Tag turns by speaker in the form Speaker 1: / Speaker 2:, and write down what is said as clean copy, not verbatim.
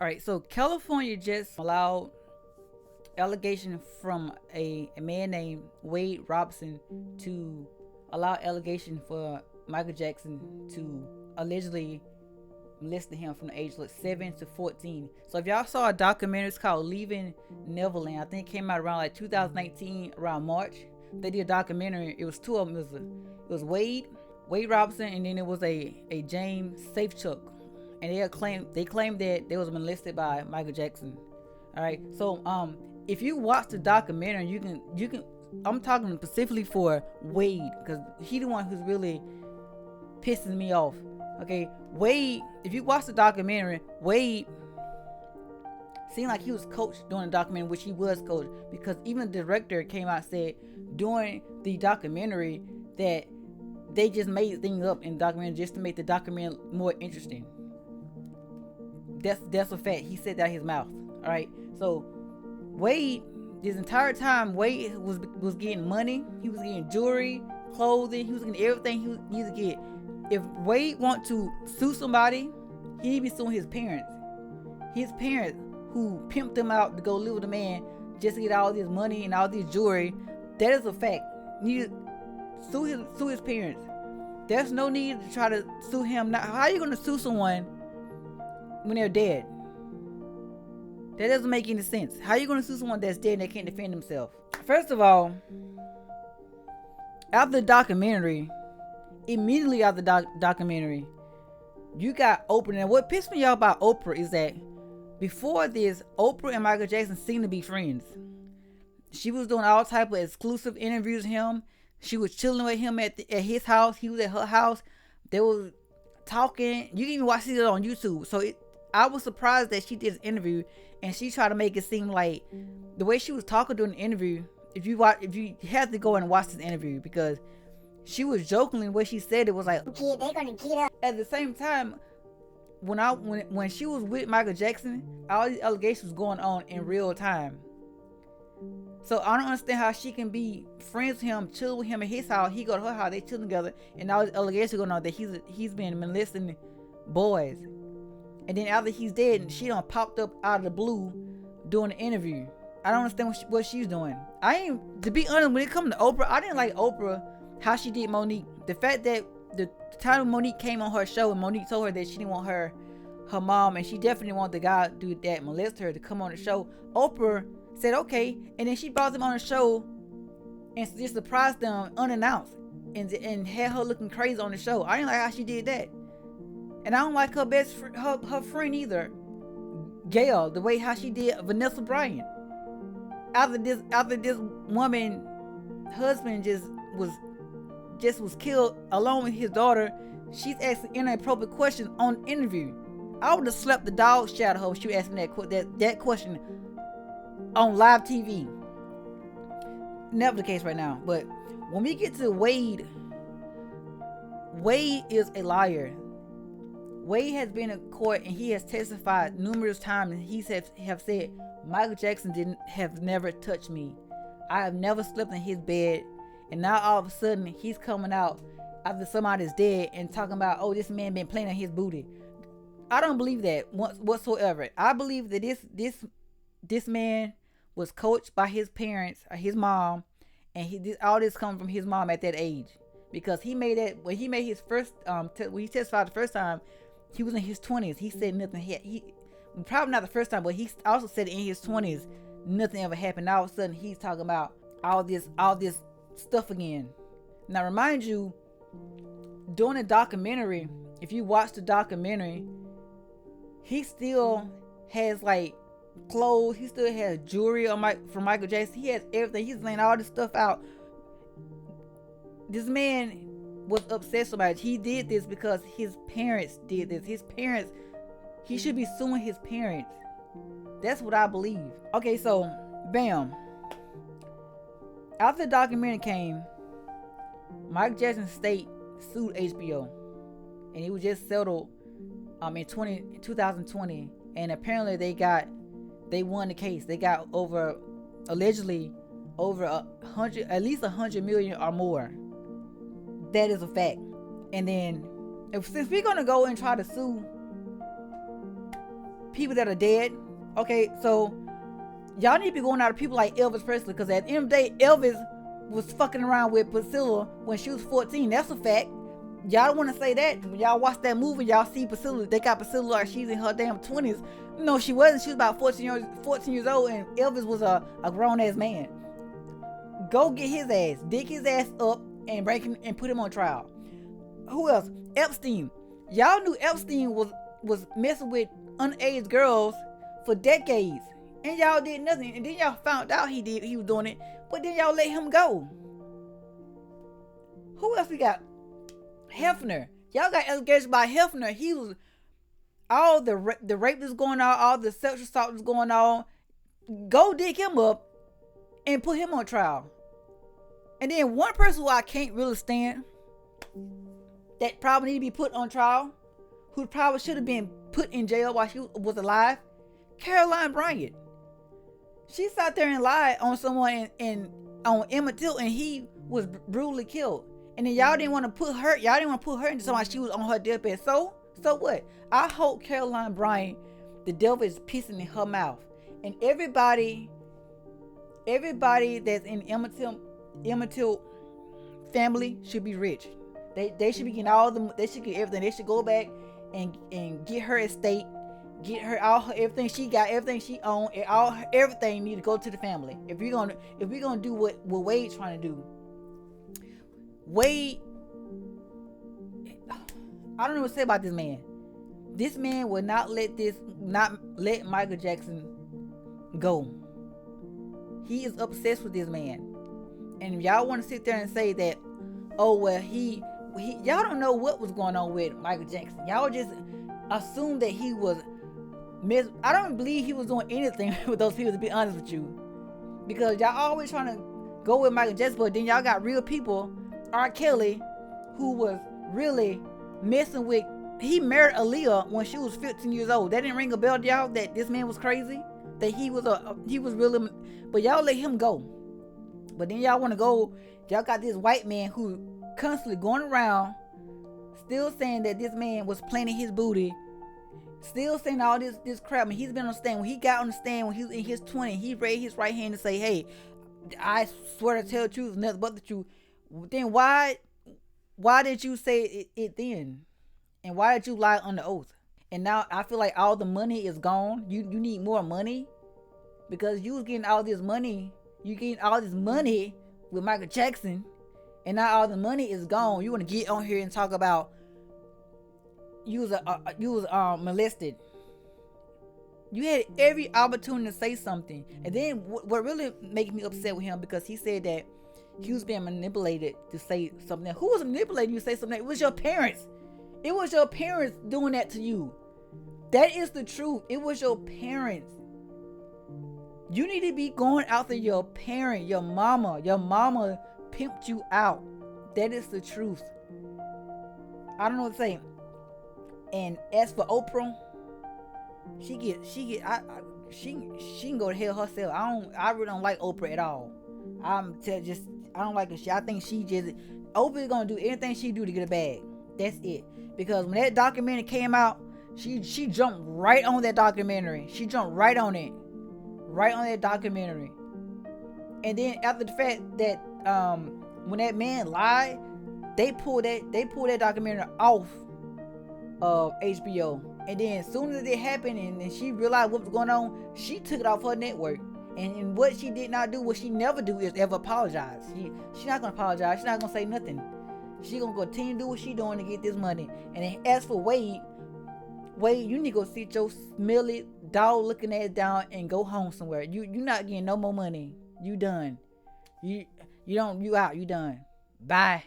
Speaker 1: All right, so California just allowed allegation from a man named Wade Robson to allow allegation for Michael Jackson to allegedly molested him from the age of 7 to 14. So if y'all saw a documentary, it's called Leaving Neverland. I think it came out around like 2019, around March. They did a documentary. It was two of them. It was Wade Robson, and then it was a James Safechuck, and they claimed that they was molested by Michael Jackson. All right, so if you watch the documentary, you can. I'm talking specifically for Wade because he the one who's really pissing me off. Okay, Wade. If you watch the documentary, Wade seemed like he was coached during the documentary, which he was coached, because even the director came out and said during the documentary that they just made things up in the documentary just to make the documentary more interesting. That's a fact. He said that out of his mouth. All right. So Wade, this entire time, Wade was getting money. He was getting jewelry, clothing. He was getting everything he needed to get. If Wade want to sue somebody, he need to be suing his parents. His parents who pimped him out to go live with a man just to get all this money and all this jewelry. That is a fact. You need to sue his parents. There's no need to try to sue him now. How are you going to sue someone when they're dead? That doesn't make any sense. How are you going to sue someone that's dead and they can't defend themselves? First of all, after the documentary, immediately after the documentary, you got Oprah. And what pissed me off about Oprah is that before this, Oprah and Michael Jackson seemed to be friends. She was doing all type of exclusive interviews with him. She was chilling with him at his house. He was at her house. They were talking. You can even watch it on YouTube. So I was surprised that she did this interview and she tried to make it seem like the way she was talking during the interview. If you have to go and watch this interview, because she was jokingly, what she said, it was like,
Speaker 2: "Kid, they gonna get up."
Speaker 1: At the same time, when she was with Michael Jackson, all these allegations was going on in real time. So I don't understand how she can be friends with him, chill with him at his house. He go to her house, they chill together, and all these allegations going on that he's been molesting boys. And then after he's dead, she done popped up out of the blue doing the interview. I don't understand what she's doing. To be honest, when it comes to Oprah, I didn't like Oprah how she did Monique. The fact that the time Monique came on her show and Monique told her that she didn't want her mom, and she definitely wanted the guy dude that molested her to come on the show. Oprah said okay, and then she brought them on the show and just surprised them unannounced and had her looking crazy on the show. I didn't like how she did that, and I don't like her friend either, Gail, the way how she did Vanessa Bryant. After this woman husband just was killed along with his daughter, she's asking inappropriate questions on interview. I would have slapped the dog shit out of her if she was asking that question on live TV. Never the case right now. But when we get to Wade is a liar. Wade has been in court and he has testified numerous times, and he have said Michael Jackson have never touched me. I have never slept in his bed. And now all of a sudden he's coming out after somebody's dead and talking about, oh, this man been playing on his booty. I don't believe that whatsoever. I believe that this man was coached by his parents or his mom, and all this comes from his mom at that age, because he made that when he made his first when he testified the first time, he was in his 20s. He said nothing. He probably not the first time, but he also said in his 20s nothing ever happened. Now all of a sudden he's talking about all this stuff again. Now remind you, during the documentary, if you watch the documentary, he still has like clothes, he still has jewelry from Michael Jackson. He has everything. He's laying all this stuff out. This man was obsessed about it. He did this because his parents did this. He should be suing his parents. That's what I believe. Okay, so bam. After the documentary came, Michael Jackson's state sued HBO, and it was just settled in 2020. And apparently they won the case. They got allegedly over at least 100 million or more. That is a fact. And then since we're gonna go and try to sue people that are dead. Okay, so y'all need to be going out of people like Elvis Presley, because at the end of the day, Elvis was fucking around with Priscilla when she was 14. That's a fact. Y'all don't want to say that. When y'all watch that movie, y'all see Priscilla. They got Priscilla like she's in her damn 20s. No, she wasn't. She was about 14 years old, and Elvis was a grown ass man. Go get his ass, dig his ass up, and break him and put him on trial. Who else? Epstein. Y'all knew Epstein was messing with underage girls for decades, and y'all did nothing. And then y'all found out he was doing it, but then y'all let him go. Who else we got? Hefner. Y'all got allegations by Hefner. He was all the rape that's going on, all the sexual assault that's going on. Go dig him up and put him on trial. And then one person who I can't really stand, that probably need to be put on trial, who probably should have been put in jail while she was alive, Caroline Bryant. She sat there and lied on someone on Emmett Till, and he was brutally killed. And then y'all didn't want to put her into something like she was on her deathbed. So what? I hope Caroline Bryant, the devil is pissing in her mouth. And everybody that's in Emmett Till family should be rich. They should be getting they should get everything. They should go back and get her estate, get her everything she got, everything she owned, and everything need to go to the family. If we're gonna do what Wade's trying to do. Wade, I don't know what to say about this man. This man will not let Michael Jackson go. He is obsessed with this man. And if y'all want to sit there and say that, oh well, y'all don't know what was going on with Michael Jackson. Y'all just assume that he was I don't believe he was doing anything with those people, to be honest with you. Because y'all always trying to go with Michael Jackson, but then y'all got real people, R. Kelly, who was really messing with, he married Aaliyah when she was 15 years old. That didn't ring a bell to y'all that this man was crazy? That he was really, but y'all let him go. But then y'all want to go, y'all got this white man who constantly going around still saying that this man was planting his booty, still saying all this crap. And he's been on the stand. When he got on the stand when he was in his 20s, he raised his right hand and say, hey, I swear to tell the truth, nothing but the truth. Then why did you say it then? And why did you lie on the oath? And now I feel like all the money is gone. You need more money, because you was getting all this money. You getting all this money with Michael Jackson, and now all the money is gone. You want to get on here and talk about you was molested. You had every opportunity to say something. And then what really makes me upset with him, because he said that he was being manipulated to say something. Who was manipulating you to say something? It was your parents. It was your parents doing that to you. That is the truth. It was your parents. You need to be going after your parent, your mama. Your mama pimped you out. That is the truth. I don't know what to say. And as for Oprah, she can go to hell herself. I really don't like Oprah at all. I don't like her. I think Oprah is gonna do anything she do to get a bag. That's it. Because when that documentary came out, she jumped right on that documentary. She jumped right on it. Right on that documentary. And then after the fact that when that man lied, they pulled that documentary off of HBO. And then as soon as it happened and she realized what was going on, she took it off her network. And what she did not do, what she never do, is ever apologize. She's not gonna apologize. She's not gonna say nothing. She gonna continue to do what she doing to get this money. And then as for Wade, you need to go sit your smelly dog looking ass down and go home somewhere. You not getting no more money. You done. You out. You done. Bye.